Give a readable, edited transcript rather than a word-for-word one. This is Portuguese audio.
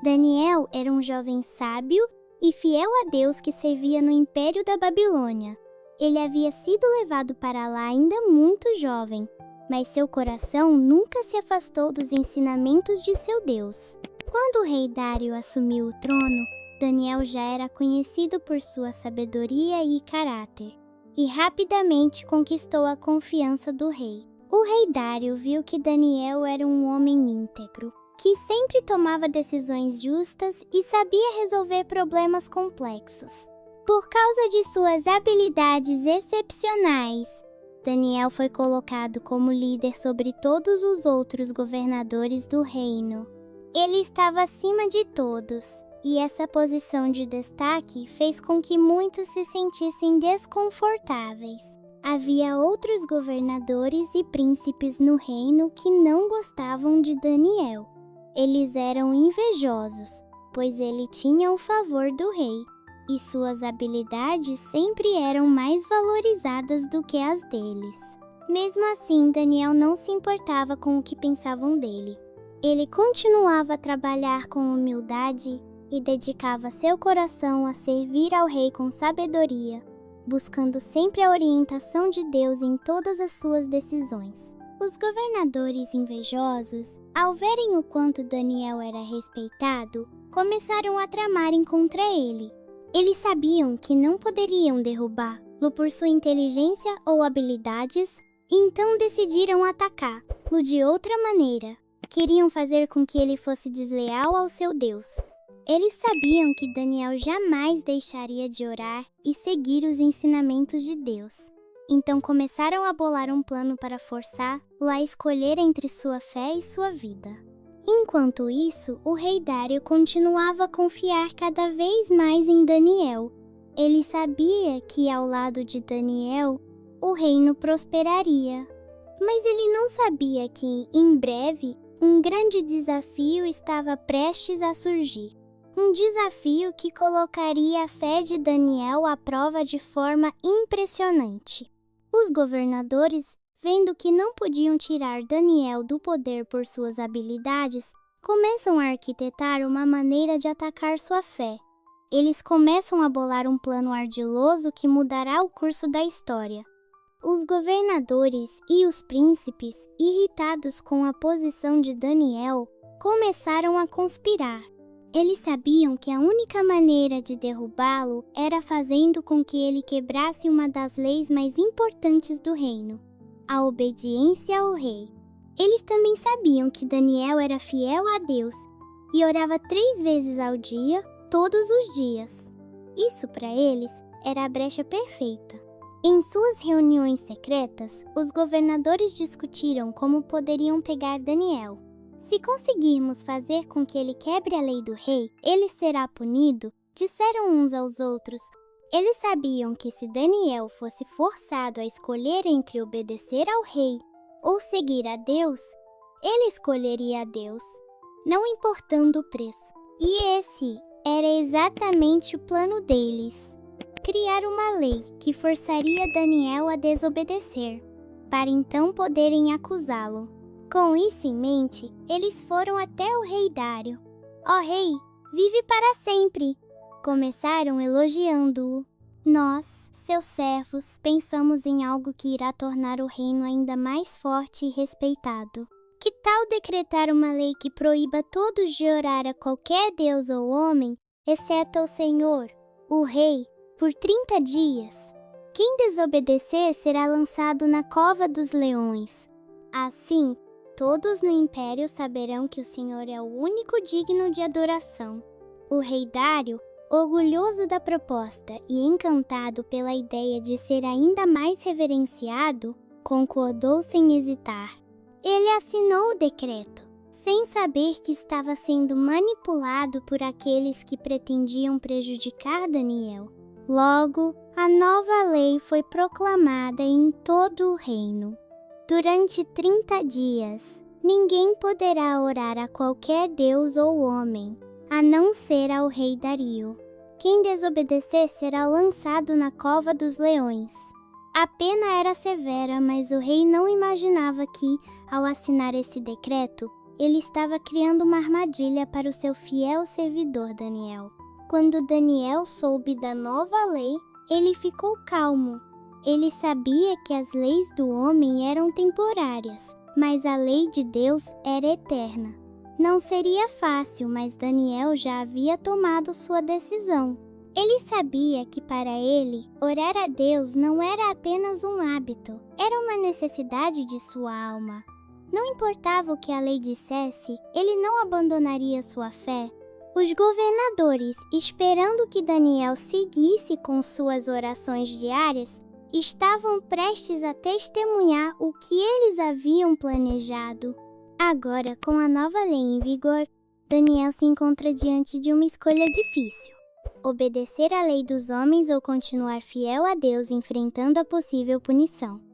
Daniel era um jovem sábio e fiel a Deus que servia no Império da Babilônia. Ele havia sido levado para lá ainda muito jovem, mas seu coração nunca se afastou dos ensinamentos de seu Deus. Quando o rei Dário assumiu o trono, Daniel já era conhecido por sua sabedoria e caráter, e rapidamente conquistou a confiança do rei. O rei Dário viu que Daniel era um homem íntegro, que sempre tomava decisões justas e sabia resolver problemas complexos. Por causa de suas habilidades excepcionais, Daniel foi colocado como líder sobre todos os outros governadores do reino. Ele estava acima de todos, e essa posição de destaque fez com que muitos se sentissem desconfortáveis. Havia outros governadores e príncipes no reino que não gostavam de Daniel. Eles eram invejosos, pois ele tinha o favor do rei, e suas habilidades sempre eram mais valorizadas do que as deles. Mesmo assim, Daniel não se importava com o que pensavam dele. Ele continuava a trabalhar com humildade e dedicava seu coração a servir ao rei com sabedoria, buscando sempre a orientação de Deus em todas as suas decisões. Os governadores invejosos, ao verem o quanto Daniel era respeitado, começaram a tramarem contra ele. Eles sabiam que não poderiam derrubá-lo por sua inteligência ou habilidades, então decidiram atacá-lo de outra maneira. Queriam fazer com que ele fosse desleal ao seu Deus. Eles sabiam que Daniel jamais deixaria de orar e seguir os ensinamentos de Deus. Então começaram a bolar um plano para forçá-lo a escolher entre sua fé e sua vida. Enquanto isso, o rei Dário continuava a confiar cada vez mais em Daniel. Ele sabia que ao lado de Daniel, o reino prosperaria. Mas ele não sabia que, em breve, um grande desafio estava prestes a surgir. Um desafio que colocaria a fé de Daniel à prova de forma impressionante. Os governadores, vendo que não podiam tirar Daniel do poder por suas habilidades, começam a arquitetar uma maneira de atacar sua fé. Eles começam a bolar um plano ardiloso que mudará o curso da história. Os governadores e os príncipes, irritados com a posição de Daniel, começaram a conspirar. Eles sabiam que a única maneira de derrubá-lo era fazendo com que ele quebrasse uma das leis mais importantes do reino, a obediência ao rei. Eles também sabiam que Daniel era fiel a Deus e orava 3 vezes ao dia, todos os dias. Isso para eles era a brecha perfeita. Em suas reuniões secretas, os governadores discutiram como poderiam pegar Daniel. Se conseguirmos fazer com que ele quebre a lei do rei, ele será punido, disseram uns aos outros. Eles sabiam que se Daniel fosse forçado a escolher entre obedecer ao rei ou seguir a Deus, ele escolheria a Deus, não importando o preço. E esse era exatamente o plano deles: criar uma lei que forçaria Daniel a desobedecer, para então poderem acusá-lo. Com isso em mente, eles foram até o rei Dário. Ó rei, vive para sempre! Começaram elogiando-o. Nós, seus servos, pensamos em algo que irá tornar o reino ainda mais forte e respeitado. Que tal decretar uma lei que proíba todos de orar a qualquer deus ou homem, exceto ao Senhor, o rei, por 30 dias? Quem desobedecer será lançado na cova dos leões. Assim, todos no império saberão que o Senhor é o único digno de adoração. O rei Dário, orgulhoso da proposta e encantado pela ideia de ser ainda mais reverenciado, concordou sem hesitar. Ele assinou o decreto, sem saber que estava sendo manipulado por aqueles que pretendiam prejudicar Daniel. Logo, a nova lei foi proclamada em todo o reino. Durante 30 dias, ninguém poderá orar a qualquer deus ou homem, a não ser ao rei Dario. Quem desobedecer será lançado na cova dos leões. A pena era severa, mas o rei não imaginava que, ao assinar esse decreto, Ele estava criando uma armadilha para o seu fiel servidor Daniel. Quando Daniel soube da nova lei, ele ficou calmo. Ele sabia que as leis do homem eram temporárias, mas a lei de Deus era eterna. Não seria fácil, mas Daniel já havia tomado sua decisão. Ele sabia que para ele, orar a Deus não era apenas um hábito, era uma necessidade de sua alma. Não importava o que a lei dissesse, ele não abandonaria sua fé. Os governadores, esperando que Daniel seguisse com suas orações diárias, estavam prestes a testemunhar o que eles haviam planejado. Agora, com a nova lei em vigor, Daniel se encontra diante de uma escolha difícil: obedecer à lei dos homens ou continuar fiel a Deus enfrentando a possível punição.